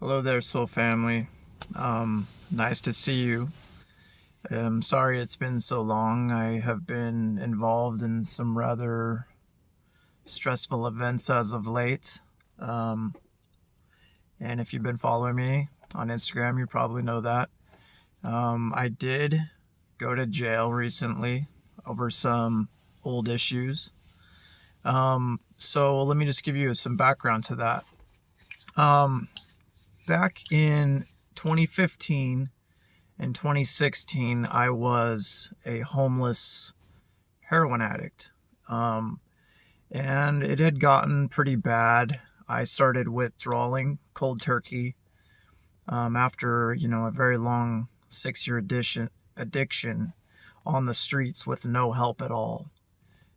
Hello there, soul family. Nice to see you. I'm sorry it's been so long. I have been involved in some rather stressful events as of late. Um, and if you've been following me on Instagram, you probably know that. I did go to jail recently over some old issues. So let me just give you some background to that. Um, Back in 2015, in 2016, I was a homeless heroin addict. Um, and it had gotten pretty bad. I started withdrawing cold turkey after, a very long 6-year addiction on the streets with no help at all.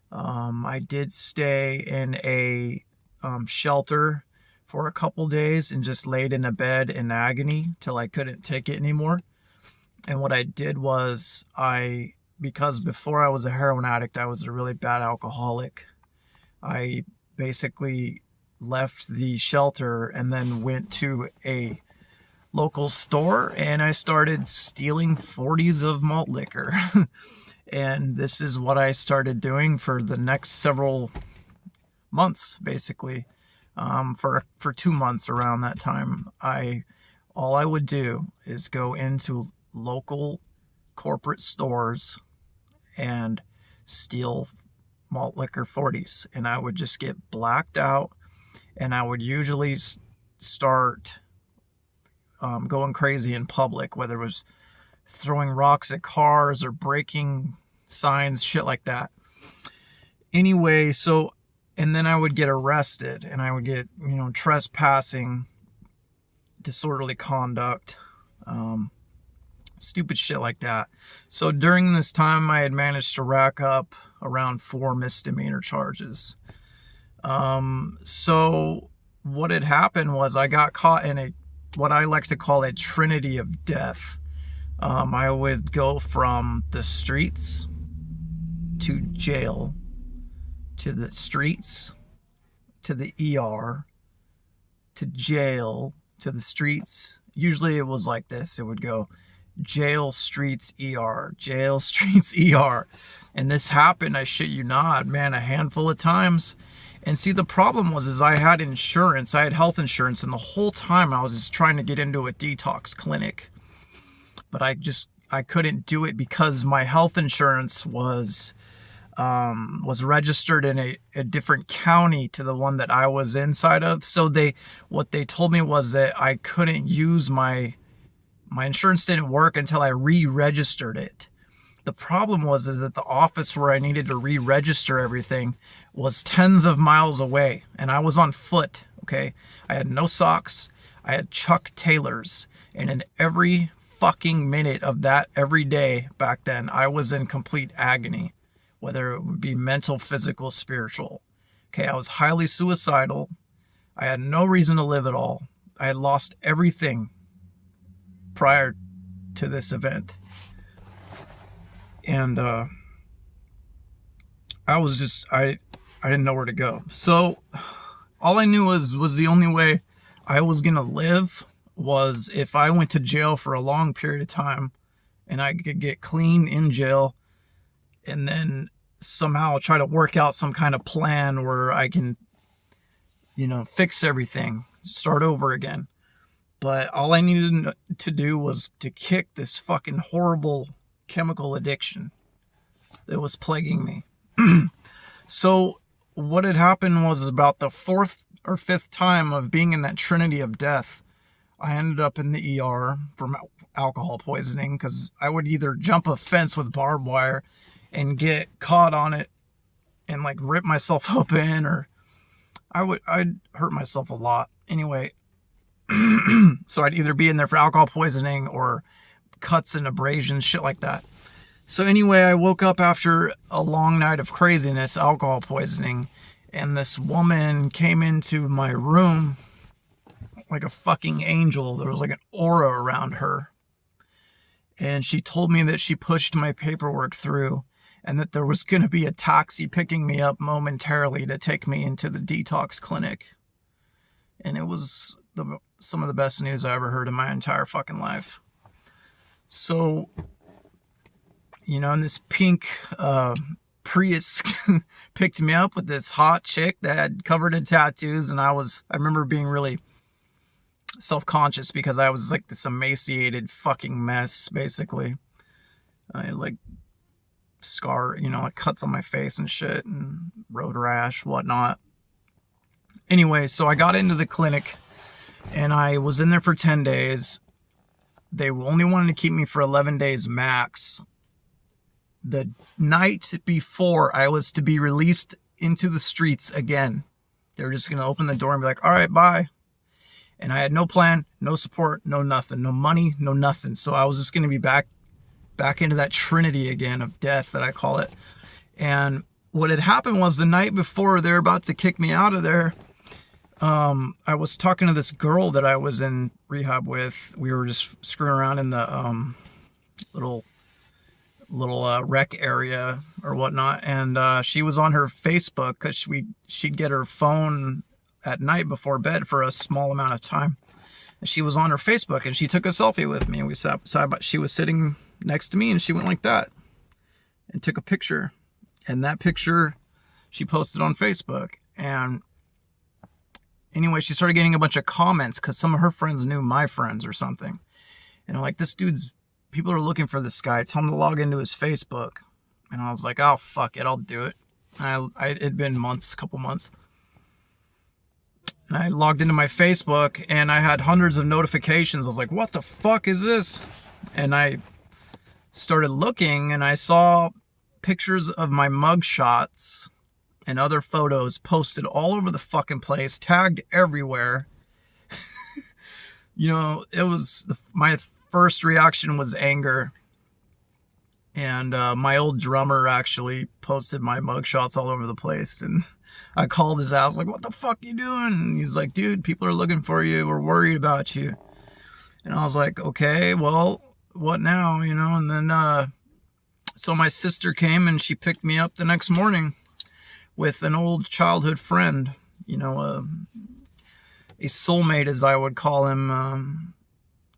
I did stay in a shelter for a couple days and just laid in a bed in agony till I couldn't take it anymore. And what I did was because before I was a heroin addict, I was a really bad alcoholic. I basically left the shelter and then went to a local store and I started stealing 40s of malt liquor. And this is what I started doing for the next several months, basically. For 2 months around that time, all I would do is go into local corporate stores and steal malt liquor 40s, and I would just get blacked out, and I would usually start going crazy in public, whether it was throwing rocks at cars or breaking signs, shit like that. Anyway, and then I would get arrested and I would get, trespassing, disorderly conduct, stupid shit like that. So during this time, I had managed to rack up around 4 misdemeanor charges. So what had happened was I got caught in what I like to call a trinity of death. I would go from the streets to jail, to the streets, to the ER, to jail, to the streets. Usually it was like this. It would go jail, streets, ER, jail, streets, ER. And this happened, I shit you not, man, a handful of times. And see, the problem was I had insurance. I had health insurance, and the whole time I was just trying to get into a detox clinic. But I couldn't do it because my health insurance was registered in a different county to the one that I was inside of. So what they told me was that I couldn't use my insurance didn't work until I re-registered it. The problem was that the office where I needed to re-register everything was tens of miles away, and I was on foot. Okay, I had no socks. I had Chuck Taylors, and in every fucking minute of that every day back then, I was in complete agony, whether it would be mental, physical, spiritual. Okay, I was highly suicidal. I had no reason to live at all. I had lost everything prior to this event. And I didn't know where to go. So all I knew was the only way I was going to live was if I went to jail for a long period of time and I could get clean in jail and then somehow try to work out some kind of plan where I can, fix everything, start over again. But all I needed to do was to kick this fucking horrible chemical addiction that was plaguing me. So what had happened was about the 4th or 5th time of being in that trinity of death, I ended up in the ER from alcohol poisoning, because I would either jump a fence with barbed wire and get caught on it and like rip myself open, or I'd hurt myself a lot. Anyway, so I'd either be in there for alcohol poisoning or cuts and abrasions, shit like that. So anyway, I woke up after a long night of craziness, alcohol poisoning, and this woman came into my room like a fucking angel. There was like an aura around her. And she told me that she pushed my paperwork through and that there was going to be a taxi picking me up momentarily to take me into the detox clinic. And it was some of the best news I ever heard in my entire fucking life. So, and this pink Prius picked me up with this hot chick that had covered in tattoos, and I remember being really self-conscious because I was like this emaciated fucking mess, basically. I had like like cuts on my face and shit, and road rash, whatnot. Anyway, so I got into the clinic, and I was in there for 10 days. They only wanted to keep me for 11 days max. The night before I was to be released into the streets again, they were just going to open the door and be like, all right, bye. And I had no plan, no support, no nothing, no money, no nothing. So I was just going to be back into that trinity again of death that I call it. And what had happened was the night before they're about to kick me out of there, I was talking to this girl that I was in rehab with. We were just screwing around in the little rec area or whatnot, and she was on her Facebook because she'd get her phone at night before bed for a small amount of time. And she was on her Facebook, and she took a selfie with me, and we sat beside, but she was sitting next to me, and she went like that and took a picture, and that picture she posted on Facebook. And anyway, she started getting a bunch of comments because some of her friends knew my friends or something, and I'm like, people are looking for this guy, tell him to log into his Facebook. And I was like, oh fuck it, I'll do it. It'd been a couple months, and I logged into my Facebook, and I had hundreds of notifications. I was like, what the fuck is this? And I started looking, and I saw pictures of my mug shots and other photos posted all over the fucking place, tagged everywhere. It was my first reaction was anger. And my old drummer actually posted my mug shots all over the place, and I called his ass like, what the fuck you doing? And he's like, dude, people are looking for you, we're worried about you. And I was like, okay, well, what now? And then so my sister came, and she picked me up the next morning with an old childhood friend, a soulmate, as I would call him,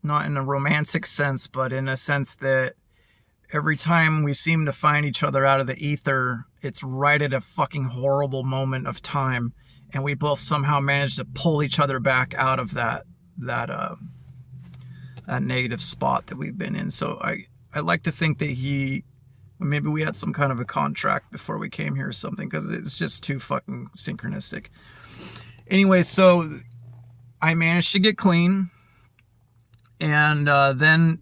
not in a romantic sense, but in a sense that every time we seem to find each other out of the ether, it's right at a fucking horrible moment of time, and we both somehow managed to pull each other back out of that negative spot that we've been in. So I like to think that maybe we had some kind of a contract before we came here or something, because it's just too fucking synchronistic. Anyway, so I managed to get clean, and then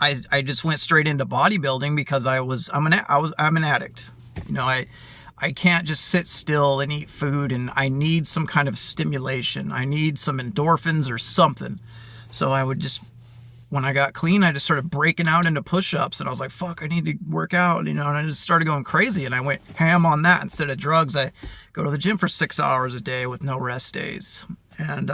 I just went straight into bodybuilding because I'm an addict. I can't just sit still and eat food, and I need some kind of stimulation. I need some endorphins or something. So when I got clean, I just started breaking out into push-ups, and I was like, fuck, I need to work out, and I just started going crazy, and I went ham on that. Instead of drugs, I go to the gym for 6 hours a day with no rest days. And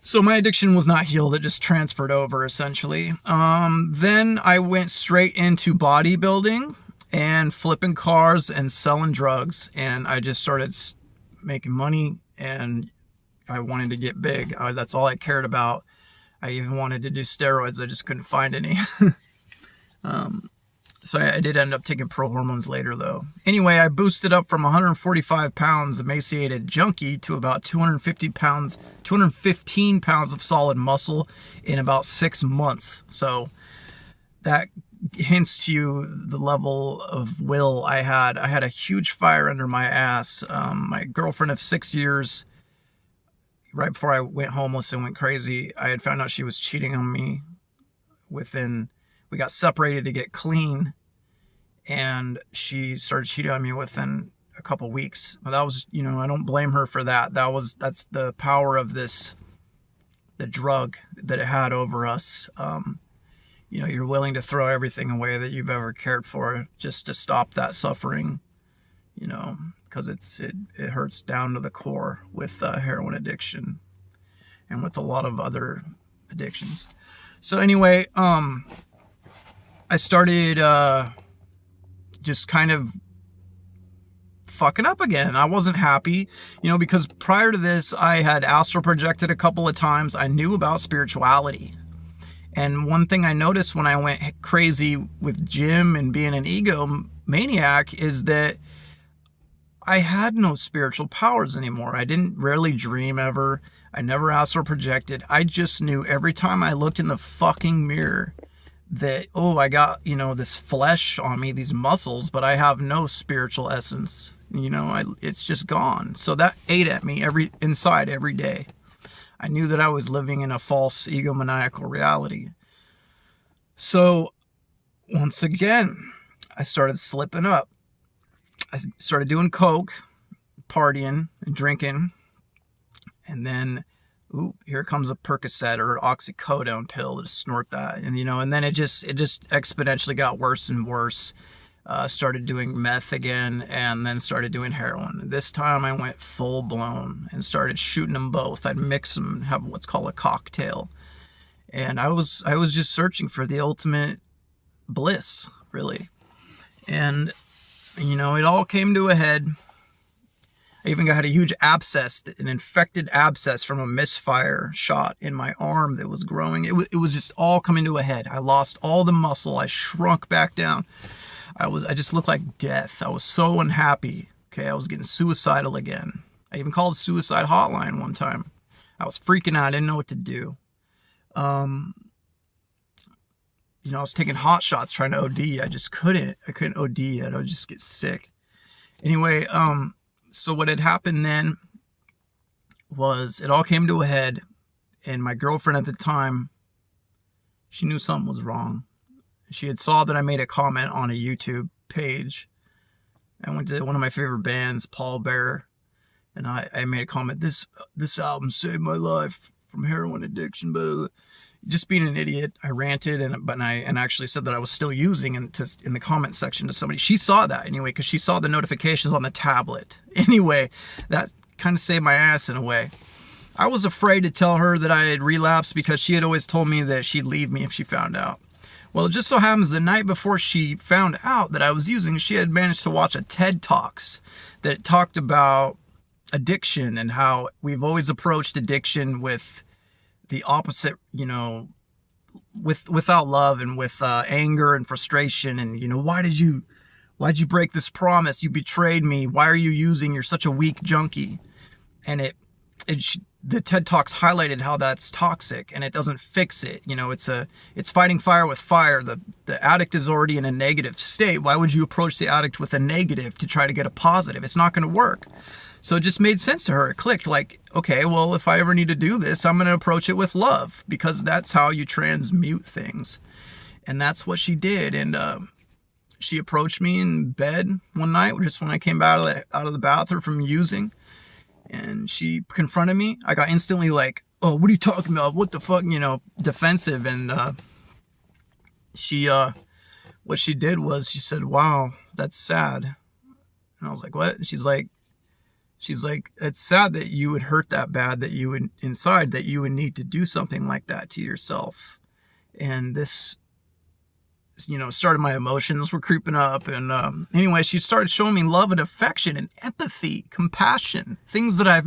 so my addiction was not healed. It just transferred over, essentially. Then I went straight into bodybuilding and flipping cars and selling drugs, and I just started making money, and I wanted to get big. That's all I cared about. I even wanted to do steroids. I just couldn't find any. So I did end up taking pro hormones later, though. Anyway, I boosted up from 145 pounds emaciated junkie to about 215 pounds of solid muscle in about 6 months. So that hints to you the level of will I had. I had a huge fire under my ass. My girlfriend of 6 years, right before I went homeless and went crazy, I had found out she was cheating on me. We got separated to get clean, and she started cheating on me within a couple weeks. That was, I don't blame her for that. That's the power of the drug that it had over us. You're willing to throw everything away that you've ever cared for just to stop that suffering, because it hurts down to the core with heroin addiction and with a lot of other addictions. So anyway, I started just kind of fucking up again. I wasn't happy, you know, because prior to this, I had astral projected a couple of times. I knew about spirituality. And one thing I noticed when I went crazy with gym and being an egomaniac is that I had no spiritual powers anymore. I didn't rarely dream ever. I never astral projected. I just knew every time I looked in the fucking mirror that, oh, I got, you know, this flesh on me, these muscles, but I have no spiritual essence. You know, it's just gone. So that ate at me inside every day. I knew that I was living in a false egomaniacal reality. So once again, I started slipping up. I started doing coke, partying and drinking, and then, ooh, here comes a Percocet or oxycodone pill to snort that, and you know, and then it just exponentially got worse and worse. Started doing meth again, and then started doing heroin. This time I went full blown and started shooting them both. I'd mix them and have what's called a cocktail, and I was just searching for the ultimate bliss, really, and you know, it all came to a head. I even got a huge abscess, an infected abscess from a misfire shot in my arm that was growing. It was just all coming to a head. I lost all the muscle. I shrunk back down. I just looked like death. I was so unhappy. Okay, I was getting suicidal again. I even called a suicide hotline one time. I was freaking out. I didn't know what to do. You know, I was taking hot shots trying to OD. I just couldn't. I couldn't OD yet. I would just get sick. Anyway, so what had happened then was it all came to a head, and my girlfriend at the time, she knew something was wrong. She had saw that I made a comment on a YouTube page. I went to one of my favorite bands, Paul Bearer, and I made a comment, this album saved my life from heroin addiction, but just being an idiot, I ranted and actually said that I was still using in the comment section to somebody. She saw that anyway, because she saw the notifications on the tablet. Anyway, that kind of saved my ass in a way. I was afraid to tell her that I had relapsed because she had always told me that she'd leave me if she found out. Well, it just so happens the night before she found out that I was using, she had managed to watch a TED Talks that talked about addiction and how we've always approached addiction with the opposite, you know, without love and with anger and frustration, and you know, why'd you break this promise? You betrayed me. Why are you using? You're such a weak junkie. And the TED Talks highlighted how that's toxic and it doesn't fix it. You know, it's fighting fire with fire. The addict is already in a negative state. Why would you approach the addict with a negative to try to get a positive? It's not going to work. So it just made sense to her. It clicked, like, okay, well, if I ever need to do this, I'm going to approach it with love, because that's how you transmute things. And that's what she did. And she approached me in bed one night, just when I came out of the bathroom from using. And she confronted me. I got instantly like, oh, what are you talking about? What the fuck? You know, defensive. And what she did was she said, wow, that's sad. And I was like, what? And she's like, it's sad that you would hurt that bad, that you would inside, that you would need to do something like that to yourself. And this, you know, started, my emotions were creeping up. And anyway, she started showing me love and affection and empathy, compassion, things that I've